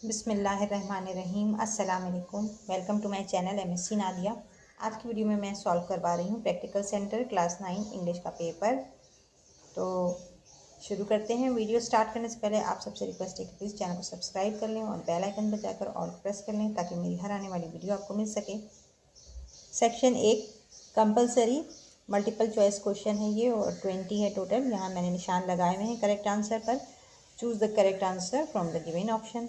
बिस्मिल्लाहिर्रहमानिर्रहीम। अस्सलाम वालेकुम। Welcome to my channel MSc Nadia. आज की वीडियो में मैं सॉल्व करवा रही हूँ प्रैक्टिकल सेंटर क्लास 9 इंग्लिश का पेपर। तो शुरू करते हैं। वीडियो स्टार्ट करने से पहले आप सबसे रिक्वेस्ट है कि प्लीज़ चैनल को सब्सक्राइब कर लें और बेल आइकन पर जाकर ऑल प्रेस कर लें ताकि मेरी हर आने वाली वीडियो आपको मिल सके। Section 1 compulsory multiple choice question है ये और 20 है टोटल। यहाँ मैंने निशान लगाए हुए हैं करेक्ट आंसर पर। Choose the correct answer from the given option.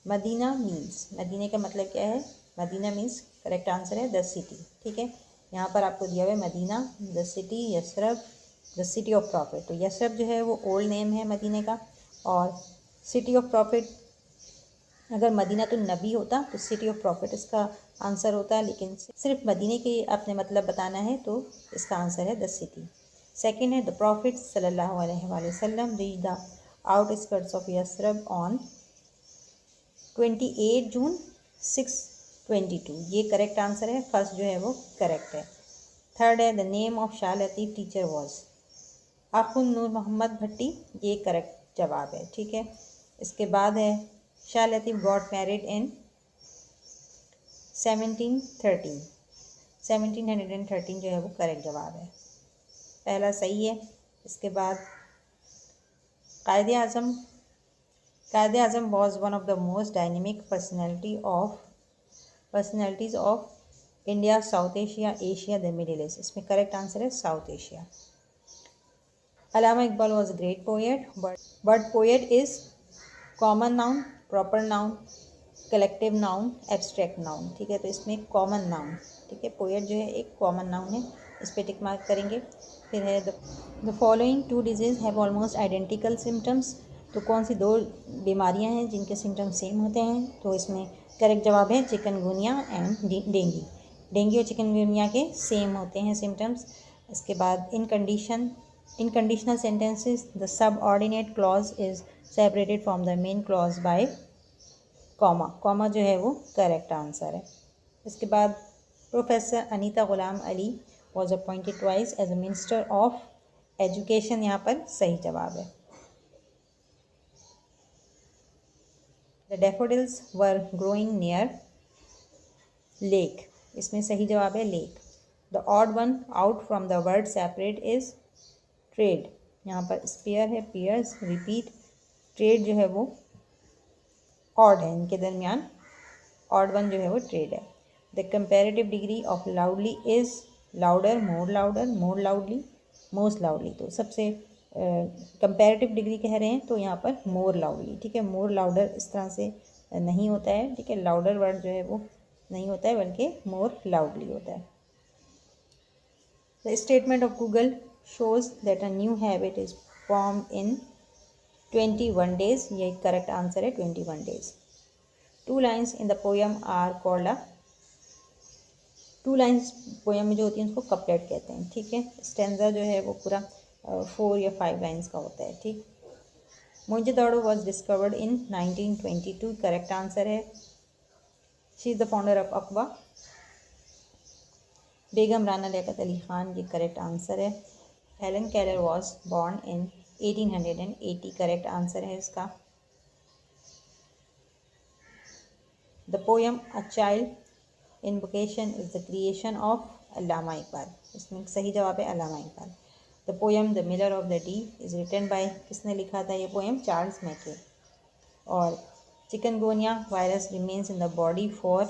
Medina means, मदीने का मतलब क्या है? मदीना मीन्स करेक्ट आंसर है द सिटी। ठीक है, यहाँ पर आपको दिया हुआ है Medina, the city, Yathrib, the city of prophet. तो यसरब जो है वो ओल्ड नेम है मदीने का, और सिटी ऑफ प्रॉफिट, अगर मदीना तो नबी होता तो सिटी ऑफ प्रॉफिट इसका आंसर होता है, लेकिन सिर्फ मदीने के अपने मतलब बताना है तो इसका आंसर है द सिटी। सेकेंड है द प्रॉफिट सल्लल्लाहु अलैहि वसल्लम reach the outskirts of Yathrib on 28 जून 622। ये करेक्ट आंसर है। फर्स्ट जो है वो करेक्ट है। थर्ड है the name of Shah Latif teacher was Akhun Noor Mohammad Bhatti. ये करेक्ट जवाब है। ठीक है, इसके बाद है Shah Latif got married in 1713। 1713 जो है वो करेक्ट जवाब है, पहला सही है। इसके बाद Quaid-e Azam was one of the most dynamic personalities of India, South Asia, Asia, the Middle East. इसमें करेक्ट आंसर है South Asia. Allama Iqbal was a great poet, but poet is common noun, proper noun, collective noun, abstract noun. ठीक है, तो इसमें common noun. ठीक है, poet जो है एक कॉमन नाउन है, इस पर टिक मार्क करेंगे। फिर है the following two diseases have almost identical symptoms. तो कौन सी दो बीमारियां हैं जिनके सिम्टम्स सेम होते हैं? तो इसमें करेक्ट जवाब है चिकनगुनिया एंड डेंगू। डेंगू और चिकनगुनिया के सेम होते हैं सिम्टम्स। इसके बाद in conditional sentences the subordinate clause is separated from the main clause by comma. Comma जो है वो करेक्ट आंसर है। इसके बाद professor Anita Ghulam Ali was appointed twice as a minister of education. यहाँ पर सही जवाब है। The daffodils were growing near lake. इसमें सही जवाब है lake. The odd one out from the word separate is trade. यहाँ पर स्पेयर है, पियर्स, रिपीट। ट्रेड जो है वो ऑड है, इनके दरमियान ऑड वन जो है वो ट्रेड है। The comparative degree of loudly is louder, more loudly, most loudly. तो सबसे कंपेरेटिव डिग्री कह रहे हैं तो यहाँ पर मोर लाउडली। ठीक है, मोर लाउडर इस तरह से नहीं होता है। ठीक है, लाउडर वर्ड जो है वो नहीं होता है बल्कि मोर लाउडली होता है। The statement of Google shows that a new habit is form in 21 days। ये करेक्ट आंसर है 21 days। Two lines in the poem are called a. Two lines poem में जो होती हैं उसको कपलेट कहते हैं। ठीक है, स्टेंजा जो है वो पूरा 4 या 5 लाइन्स का होता है। ठीक, Mohenjo-daro was discovered in 1922। Correct answer है। She is the founder of अकवा। बेगम राना लियाकत अली खान, ये करेक्ट आंसर है। Helen Keller was born in 1880। Correct answer है इसका। The poem a child invocation is the creation of Allama Iqbal. इसमें सही जवाब है Allama Iqbal. The poem the miller of the Dee is written by, किसने लिखा था ये पोएम? Charles Mackay. और chikungunya virus remains in the body for.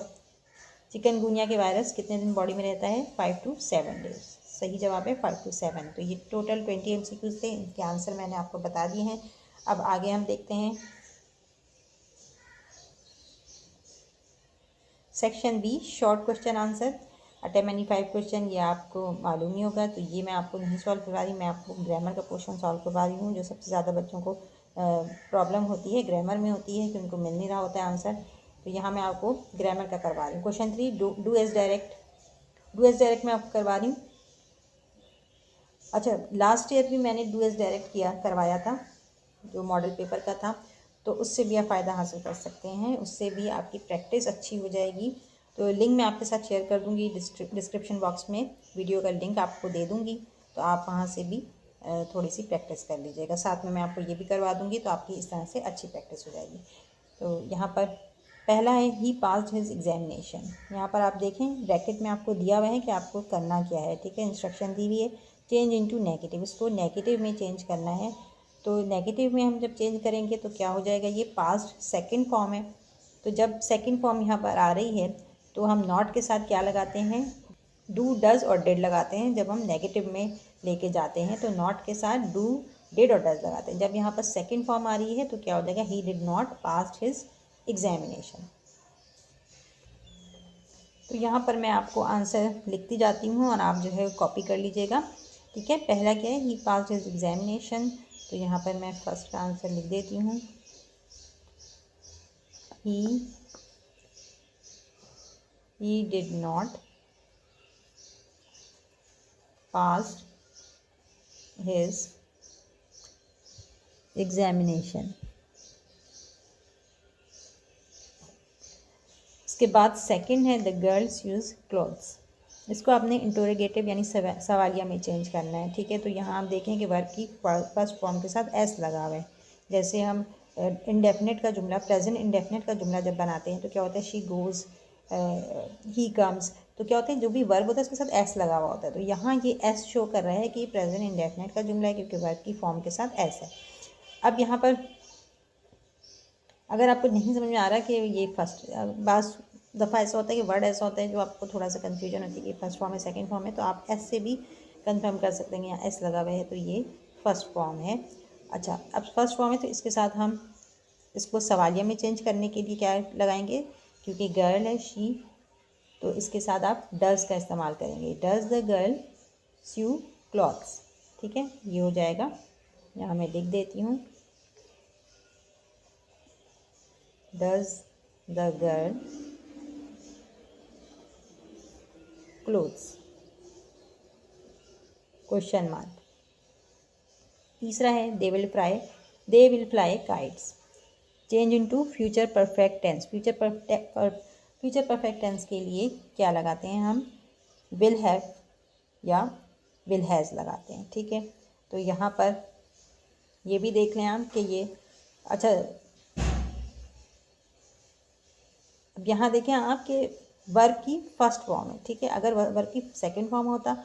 Chikungunya के वायरस कितने दिन बॉडी में रहता है? 5 to 7 days। सही जवाब है 5 to 7। तो ये टोटल 20 MCQs थे, इनके आंसर मैंने आपको बता दिए हैं। अब आगे हम देखते हैं section B short question answer. 10-5 question ये आपको मालूम नहीं होगा तो ये मैं आपको नहीं सॉल्व करवा रही, मैं आपको ग्रामर का पोर्शन सॉल्व करवा रही हूँ। जो सबसे ज़्यादा बच्चों को प्रॉब्लम होती है ग्रामर में होती है कि उनको मिल नहीं रहा होता है आंसर, तो यहाँ मैं आपको ग्रामर का करवा रही हूँ। क्वेश्चन 3 डू एज डायरेक्ट मैं आपको करवा रही हूँ। अच्छा, लास्ट ईयर भी मैंने डू एज डायरेक्ट करवाया था, जो मॉडल पेपर का था, तो उससे भी आप फ़ायदा हासिल कर सकते हैं, उससे भी आपकी प्रैक्टिस अच्छी हो जाएगी। तो लिंक मैं आपके साथ शेयर कर दूंगी डिस्क्रिप्शन बॉक्स में, वीडियो का लिंक आपको दे दूंगी, तो आप वहां से भी थोड़ी सी प्रैक्टिस कर लीजिएगा। साथ में मैं आपको ये भी करवा दूंगी, तो आपकी इस तरह से अच्छी प्रैक्टिस हो जाएगी। तो यहाँ पर पहला है ही पास्ड हिज एग्जामिनेशन। यहाँ पर आप देखें ब्रैकेट में आपको दिया हुआ है कि आपको करना क्या है, ठीक है। इंस्ट्रक्शन दी हुई है चेंज इनटू नेगेटिव, इसको नेगेटिव में चेंज करना है। तो नेगेटिव में हम जब चेंज करेंगे तो क्या हो जाएगा, ये पास्ट सेकंड फॉर्म है। तो जब सेकंड फॉर्म यहाँ पर आ रही है तो हम नॉट के साथ क्या लगाते हैं, डू डज और डिड लगाते हैं। जब हम नेगेटिव में लेके जाते हैं तो नॉट के साथ डू डिड और डज लगाते हैं। जब यहाँ पर सेकंड फॉर्म आ रही है तो क्या हो जाएगा, he did not passed his examination. तो यहाँ पर मैं आपको आंसर लिखती जाती हूँ और आप जो है कॉपी कर लीजिएगा, ठीक है। पहला क्या है, ही पास्ड हिज एग्जामिनेशन। तो यहाँ पर मैं फर्स्ट का आंसर लिख देती हूँ, he did not passed his examination। इसके बाद सेकंड है द गर्ल्स यूज क्लॉथ्स। इसको आपने इंटरोगेटिव यानी सवालिया में चेंज करना है, ठीक है। तो यहाँ आप देखें कि वर्ब की फर्स्ट फॉर्म के साथ एस लगा हुआ है। जैसे हम इंडेफिनेट का जुमला, प्रेजेंट इंडेफिनेट का जुमला जब बनाते हैं तो क्या होता है, शी गोज़, ही कम्स, तो क्या होता है जो भी वर्ब होता है उसके साथ एस लगा हुआ होता है। तो यहाँ ये एस शो कर रहा है कि प्रेजेंट इंडेफिनेट का जुमला है क्योंकि वर्ब की फॉर्म के साथ एस है। अब यहाँ पर अगर आपको नहीं समझ में आ रहा कि ये फर्स्ट, बात दफ़ा ऐसा होता है कि वर्ड ऐसा होता है जो आपको थोड़ा सा कन्फ्यूजन होती है कि फर्स्ट फॉर्म है सेकंड फॉर्म है, तो आप एस से भी कंफर्म कर सकते हैं, यहाँ एस लगा हुआ है तो ये फर्स्ट फॉर्म है। अच्छा, अब फर्स्ट फॉर्म है तो इसके साथ हम इसको सवालिया में चेंज करने के लिए क्या लगाएंगे, क्योंकि गर्ल है शी, तो इसके साथ आप डज का इस्तेमाल करेंगे, does the girl sew clothes, ठीक है। ये हो जाएगा, यहाँ मैं लिख देती हूँ, does the girl clothes, question mark. तीसरा है they will fly kites. Change into future perfect tense. Future perfect tense के लिए क्या लगाते हैं हम, विल हैव या विल हैज़ लगाते हैं, ठीक है। तो यहाँ पर ये भी देख लें आप कि ये, अच्छा अब यहाँ देखें आप कि वर्ब की फर्स्ट फॉर्म है, ठीक है। अगर वर्ब की सेकंड फॉर्म होता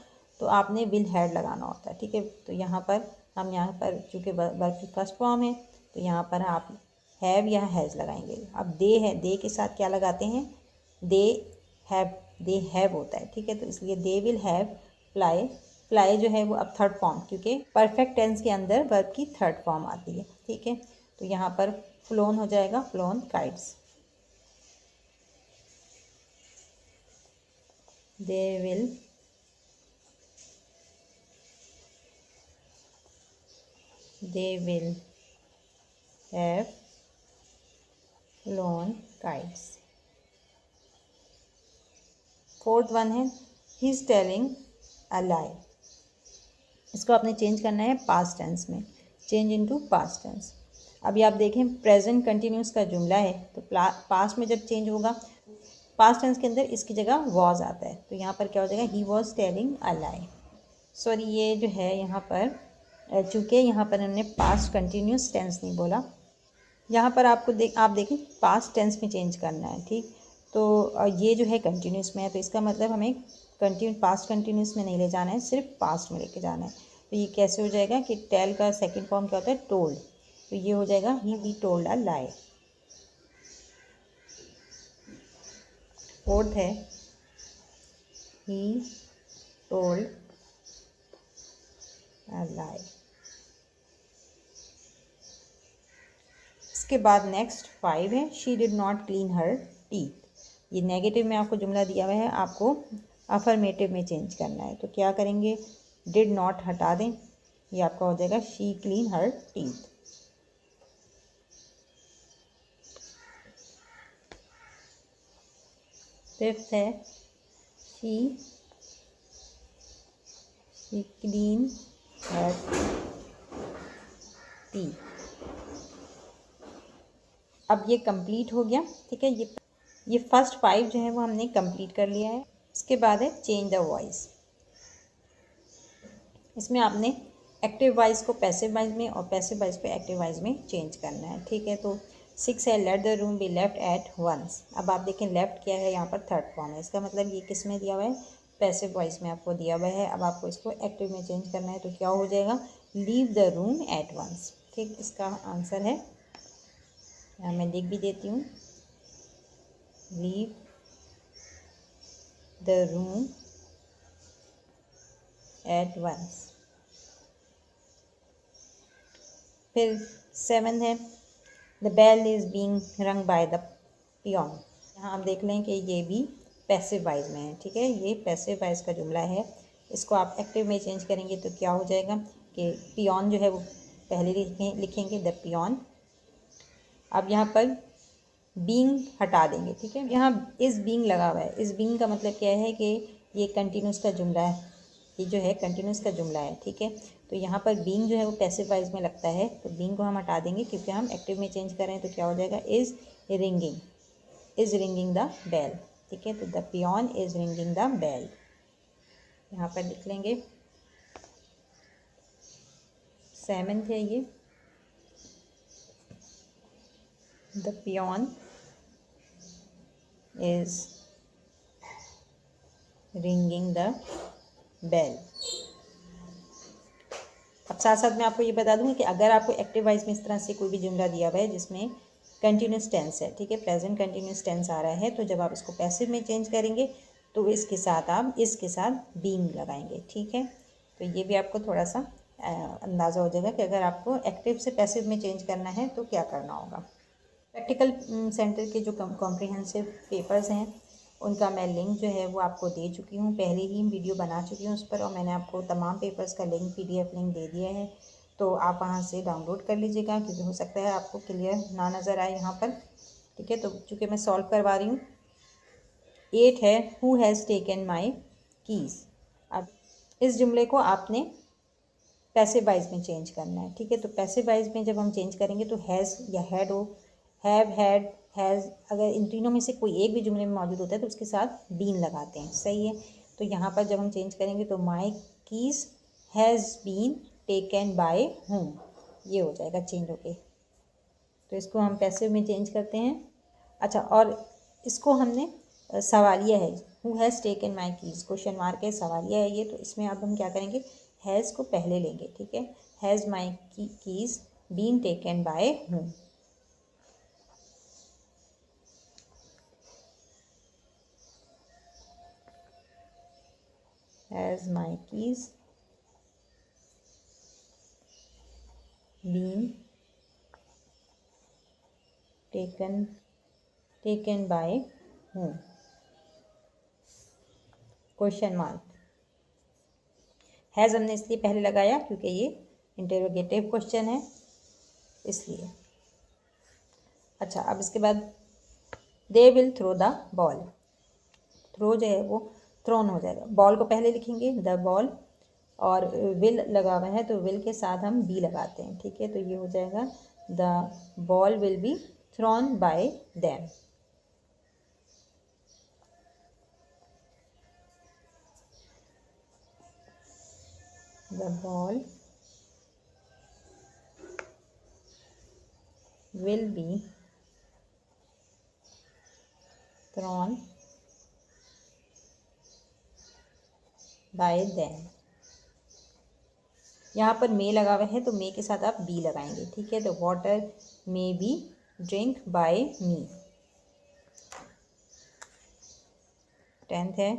तो आपने विल हैड लगाना होता है, ठीक है। तो यहाँ पर हम यहाँ पर चूँकि वर्ब की फर्स्ट फॉर्म है तो यहाँ पर आप हैव या हैज़ लगाएंगे। अब दे है, दे के साथ क्या लगाते हैं, दे हैव होता है, ठीक है। तो इसलिए they will have fly, fly जो है वो अब थर्ड फॉर्म, क्योंकि परफेक्ट टेंस के अंदर वर्ब की थर्ड फॉर्म आती है, ठीक है। तो यहाँ पर फ्लोन हो जाएगा, phloem kites. they will have flown kites। Fourth one है ही इज टेलिंग अ लाई। इसको आपने चेंज करना है पास्ट टेंस में, चेंज इनटू पास्ट टेंस। अभी आप देखें प्रेजेंट कंटिन्यूस का जुमला है तो पास्ट में जब चेंज होगा, पास्ट टेंस के अंदर इसकी जगह वॉज आता है, तो यहाँ पर क्या हो जाएगा, he was telling a lie. Sorry, ये जो है यहाँ पर चूँकि यहाँ पर हमने पास्ट कंटिन्यूस टेंस नहीं बोला, यहाँ पर आपको आप देखें पास्ट टेंस में चेंज करना है, ठीक। तो ये जो है कंटिन्यूस में है तो इसका मतलब हमें पास्ट कंटिन्यूस में नहीं ले जाना है, सिर्फ पास्ट में लेके जाना है। तो ये कैसे हो जाएगा कि टेल का सेकंड फॉर्म क्या होता है, टोल्ड, तो ये हो जाएगा he told a lie. Fourth है ही टोल्ड अ लाई। इसके बाद नेक्स्ट 5 है she did not clean her teeth. ये नेगेटिव में आपको जुमला दिया हुआ है, आपको अफर्मेटिव में चेंज करना है। तो क्या करेंगे, डिड नॉट हटा दें, ये आपका हो जाएगा she clean her teeth. Fifth है शी क्लीन हर टीथ। अब ये कंप्लीट हो गया, ठीक है। ये फर्स्ट 5 जो है वो हमने कंप्लीट कर लिया है। इसके बाद है चेंज द वॉइस। इसमें आपने एक्टिव वॉइस को पैसिव वॉइस में और पैसिव वॉइस को एक्टिव वॉइस में चेंज करना है, ठीक है। तो 6 है let the room be left at once. अब आप देखें लेफ्ट क्या है, यहाँ पर थर्ड फॉर्म है, इसका मतलब ये किस में दिया हुआ है, पैसिव वॉइस में आपको दिया हुआ है। अब आपको इसको एक्टिव में चेंज करना है तो क्या हो जाएगा, leave the room at once. ठीक, इसका आंसर है, यहाँ मैं लिख भी देती हूँ, leave the room at once. फिर 7 है the bell is being rung by the peon. यहाँ आप देख लें कि ये भी पैसिव वॉइस में है। ठीक है, ये पैसिव वॉइस का जुमला है, इसको आप एक्टिव में चेंज करेंगे तो क्या हो जाएगा कि पियोन जो है वो पहले लिखेंगे द पियोन। अब यहाँ पर बीइंग हटा देंगे। ठीक है, यहाँ इस बीइंग लगा हुआ है, इस बीइंग का मतलब क्या है कि ये कंटिन्यूस का जुमला है, ये जो है कंटिन्यूस का जुमला है। ठीक है, तो यहाँ पर बीइंग जो है वो पैसिव वॉइस में लगता है, तो बीइंग को हम हटा देंगे क्योंकि हम एक्टिव में चेंज कर रहे हैं। तो क्या हो जाएगा, इज़ रिंगिंग द बेल। ठीक है, तो the peon is ringing the bell, यहाँ पर लिख लेंगे। 7th है ये, the peon is ringing the bell. अब साथ साथ मैं आपको ये बता दूँगी कि अगर आपको एक्टिव वॉइस में इस तरह से कोई भी जुमला दिया हुआ है जिसमें कंटिन्यूस टेंस है, ठीक है, प्रेजेंट कंटिन्यूस टेंस आ रहा है, तो जब आप इसको पैसिव में चेंज करेंगे तो इसके साथ आप इसके साथ बीइंग लगाएंगे। ठीक है, तो ये भी आपको थोड़ा सा अंदाज़ा हो जाएगा कि अगर आपको एक्टिव से पैसिव में चेंज करना है तो क्या करना होगा। प्रैक्टिकल सेंटर के जो कॉम्प्रिहेंसिव पेपर्स हैं उनका मैं लिंक जो है वो आपको दे चुकी हूँ, पहले ही वीडियो बना चुकी हूँ उस पर, और मैंने आपको तमाम पेपर्स का लिंक PDF लिंक दे दिया है, तो आप वहाँ से डाउनलोड कर लीजिएगा, क्योंकि हो सकता है आपको क्लियर ना नज़र आए यहाँ पर। ठीक है, तो चूँकि मैं सॉल्व करवा रही हूँ। 8 है who has taken my keys. अब इस जुमले को आपने पैसिव वॉइस में चेंज करना है। ठीक है, तो पैसिव वॉइस में जब हम चेंज करेंगे तो हैज़ या हैड हो, हैव, हैड, हैज़, अगर इन तीनों में से कोई एक भी जुमले में मौजूद होता है तो उसके साथ बीन लगाते हैं। सही है, तो यहाँ पर जब हम चेंज करेंगे तो my keys has been taken by whom, ये हो जाएगा चेंज होके, तो इसको हम पैसिव में चेंज करते हैं। अच्छा, और इसको हमने सवालिया है, who has taken my keys, question mark है, सवालिया है ये, तो इसमें अब हम क्या करेंगे, हैज़ को पहले लेंगे। ठीक है, has my keys been taken by whom. Has my keys been taken by whom? Question mark. Has हमने इसलिए पहले लगाया क्योंकि ये इंटेरोगेटिव क्वेश्चन है, इसलिए। अच्छा, अब इसके बाद they will throw the ball, throw जो है वो थ्रोन हो जाएगा, बॉल को पहले लिखेंगे द बॉल, और विल लगा हुआ है तो विल के साथ हम बी लगाते हैं। ठीक है, तो ये हो जाएगा the ball will be thrown bye them. The ball will be thrown bye them. यहाँ पर मे लगा हुआ है तो मे के साथ आप बी लगाएंगे। ठीक है, तो water may be drink by me. 10th है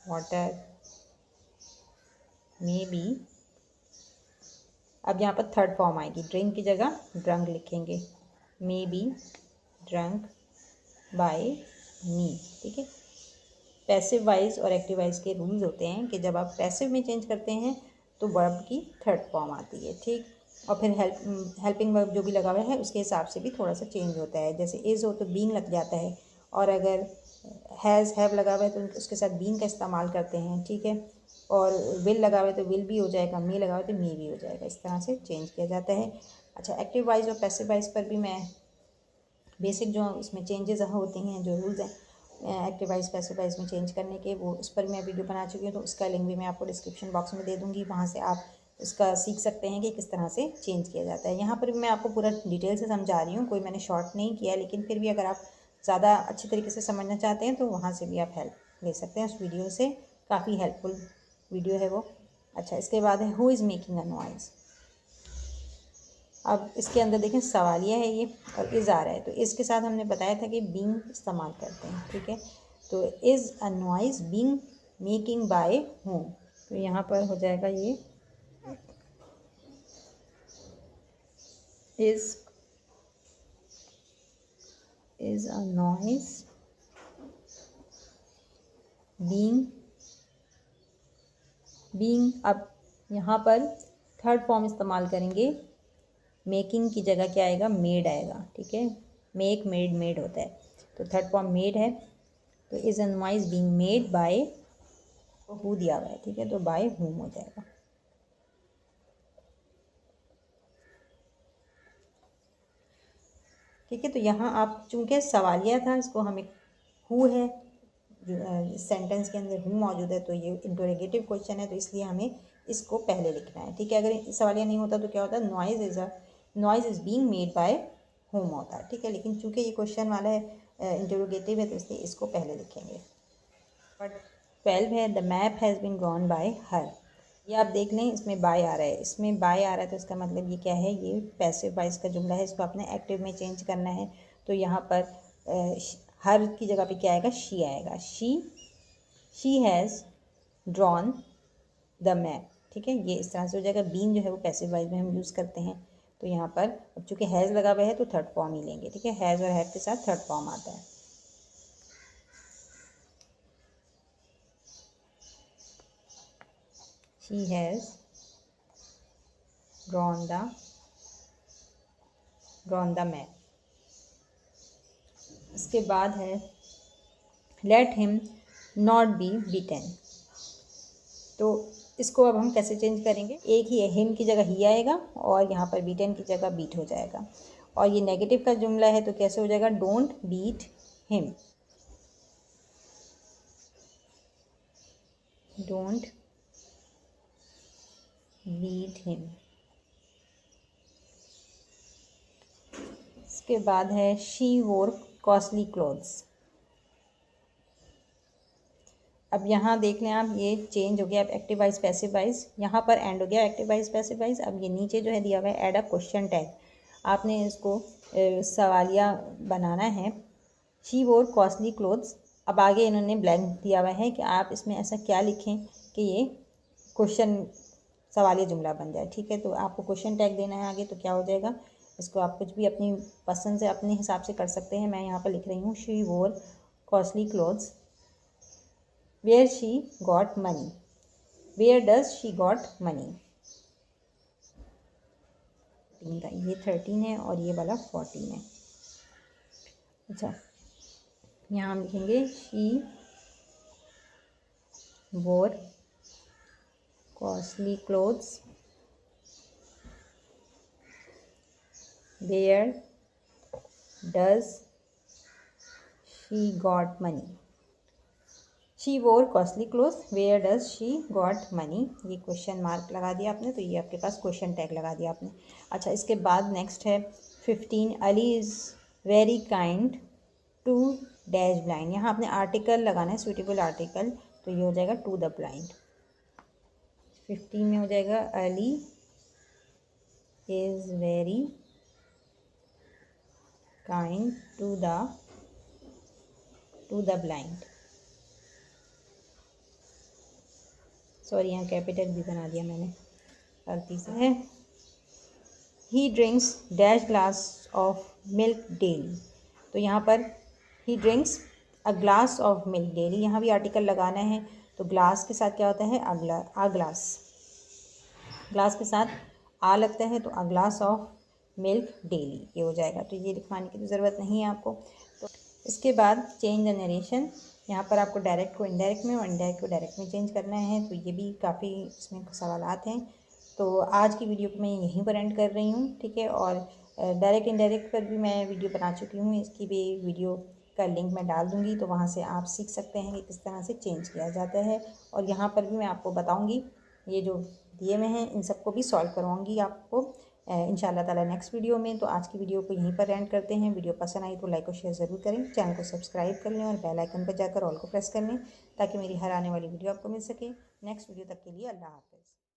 वाटर मे बी, अब यहाँ पर थर्ड फॉर्म आएगी, ड्रिंक की जगह ड्रंक लिखेंगे, मे बी ड्रंक बाय मी। ठीक है, पैसिव वॉइस और एक्टिव वॉइस के रूल्स होते हैं कि जब आप पैसिव में चेंज करते हैं तो वर्ब की थर्ड फॉर्म आती है। ठीक, और फिर हेल्पिंग वर्ब जो भी लगा हुआ है उसके हिसाब से भी थोड़ा सा चेंज होता है, जैसे इज़ हो तो बीइंग लग जाता है, और अगर हैज़ हैव लगा हुआ है तो उसके साथ बीइंग का इस्तेमाल करते हैं। ठीक है, और विल लगा हुआ है तो विल भी हो जाएगा, मी लगा हुआ है तो मी भी हो जाएगा, इस तरह से चेंज किया जाता है। अच्छा, एक्टिव वॉइस और पैसिव वॉइस पर भी मैं बेसिक जो इसमें चेंजेस होते हैं, जो रूल्स हैं एक्टिव वॉइस पैसिव वॉइस में चेंज करने के, वो उस पर मैं वीडियो बना चुकी हूँ, तो उसका लिंक भी मैं आपको डिस्क्रिप्शन बॉक्स में दे दूँगी, वहाँ से आप इसका सीख सकते हैं कि किस तरह से चेंज किया जाता है। यहाँ पर भी मैं आपको पूरा डिटेल से समझा रही हूँ, कोई मैंने शॉर्ट नहीं किया, लेकिन फिर भी अगर आप ज़्यादा अच्छी तरीके से समझना चाहते हैं तो वहाँ से भी आप हेल्प ले सकते हैं उस वीडियो से, काफ़ी हेल्पफुल वीडियो है वो। अच्छा, इसके बाद है who is making a noise. अब इसके अंदर देखें सवालिया है ये और इज़ आ रहा है, तो इसके साथ हमने बताया था कि बीइंग इस्तेमाल करते हैं, ठीक है। तो is a noise being making bye whom, तो यहाँ पर हो जाएगा ये is a noise being। अब यहाँ पर थर्ड फॉर्म इस्तेमाल करेंगे, मेकिंग की जगह क्या आएगा, मेड आएगा, ठीक है। मेक मेड मेड होता है, तो थर्ड फॉर्म मेड है। तो is a noise being made by, who दिया हुआ है, ठीक है, तो बाय हुम हो जाएगा। ठीक है, तो यहाँ आप चूँकि सवालिया था, इसको हमें हु है सेंटेंस के अंदर हु मौजूद है, तो ये इंटरोगेटिव क्वेश्चन है, तो इसलिए हमें इसको पहले लिखना है, ठीक है। अगर सवालिया नहीं होता तो क्या होता है, noise is being made by home होता है, ठीक है। लेकिन चूँकि ये क्वेश्चन वाला है इंटरोगेटिव है, तो इसलिए इसको पहले लिखेंगे। बट 12 है, the map has been drawn by her. ये आप देख लें, इसमें बाय आ रहा है, इसमें बाय आ रहा है, तो इसका मतलब ये क्या है, ये पैसिव वॉइस का जुमला है, इसको आपने एक्टिव में चेंज करना है। तो यहाँ पर हर की जगह पे क्या आएगा, शी आएगा। She has drawn the map, ठीक है। ये इस तरह से हो जाएगा। बीन जो है वो पैसिव वॉइस में हम यूज़ करते हैं, तो यहाँ पर अब चूँकि हैज़ लगा हुआ है तो थर्ड फॉर्म ही लेंगे, ठीक है। हैज़ और हैव के साथ थर्ड फॉर्म आता है। She has drawn the map. इसके बाद है let him not be beaten. तो इसको अब हम कैसे चेंज करेंगे, एक ही है, हिम की जगह ही आएगा और यहाँ पर बीटन की जगह बीट हो जाएगा। और ये नेगेटिव का जुमला है, तो कैसे हो जाएगा, don't beat him, don't beat him. इसके बाद है शी वोर कॉस्टली क्लोथ्स। अब यहाँ देख लें आप, ये चेंज हो गया, अब एक्टिव वॉइस पैसिव वॉइस, यहाँ पर एंड हो गया एक्टिव वॉइस पैसिव वॉइस। अब ये नीचे जो है दिया हुआ है ऐड अ क्वेश्चन टैग, आपने इसको सवालिया बनाना है। शी वोर कॉस्टली क्लोथ्स, अब आगे इन्होंने ब्लैंक दिया हुआ है कि आप इसमें ऐसा क्या लिखें कि ये क्वेश्चन सवालिया जुमला बन जाए, ठीक है। तो आपको क्वेश्चन टैग देना है आगे, तो क्या हो जाएगा, इसको आप कुछ भी अपनी पसंद से अपने हिसाब से कर सकते हैं। मैं यहाँ पर लिख रही हूँ she wore costly clothes where she got money, where does she got money. ये 13 है और ये वाला 14 है। अच्छा, यहाँ हम लिखेंगे she wore costly clothes where does she got money. She wore costly clothes where does she got money, ये क्वेश्चन मार्क लगा दिया आपने, तो ये आपके पास क्वेश्चन टैग लगा दिया आपने। अच्छा, इसके बाद नेक्स्ट है 15, Ali is very kind to dash blind. यहाँ आपने आर्टिकल लगाना है, सूटेबल आर्टिकल, तो ये हो जाएगा टू द ब्लाइंड। 15 में हो जाएगा Ali is very kind to the blind. Sorry, यहाँ कैपिटल भी बना दिया मैंने गलती से। है he drinks dash glass of milk daily, तो यहाँ पर he drinks a glass of milk daily, यहाँ भी आर्टिकल लगाना है, तो ग्लास के साथ क्या होता है, आ ग्लास, ग्लास के साथ आ लगता है, तो अ ग्लास ऑफ मिल्क डेली, ये हो जाएगा। तो ये लिखवाने की तो ज़रूरत नहीं है आपको। तो इसके बाद चेंज द नरेशन, यहाँ पर आपको डायरेक्ट को इनडायरेक्ट में और इनडायरेक्ट को डायरेक्ट में चेंज करना है, तो ये भी काफ़ी इसमें सवालात हैं। तो आज की वीडियो को मैं यहीं पर एंड कर रही हूँ, ठीक है। और डायरेक्ट इनडायरेक्ट पर भी मैं वीडियो बना चुकी हूँ, इसकी भी वीडियो का लिंक मैं डाल दूँगी, तो वहाँ से आप सीख सकते हैं कि किस तरह से चेंज किया जाता है। और यहाँ पर भी मैं आपको बताऊँगी, ये जो दिए हुए हैं, इन सबको भी सॉल्व करवाऊँगी आपको इंशाल्लाह ताला नेक्स्ट वीडियो में। तो आज की वीडियो को यहीं पर एंड करते हैं। वीडियो पसंद आई तो लाइक और शेयर ज़रूर करें, चैनल को सब्सक्राइब कर लें और बेल आइकन पर जाकर ऑल को प्रेस कर लें ताकि मेरी हर आने वाली वीडियो आपको मिल सके। नेक्स्ट वीडियो तक के लिए अल्लाह हाफ़िज़।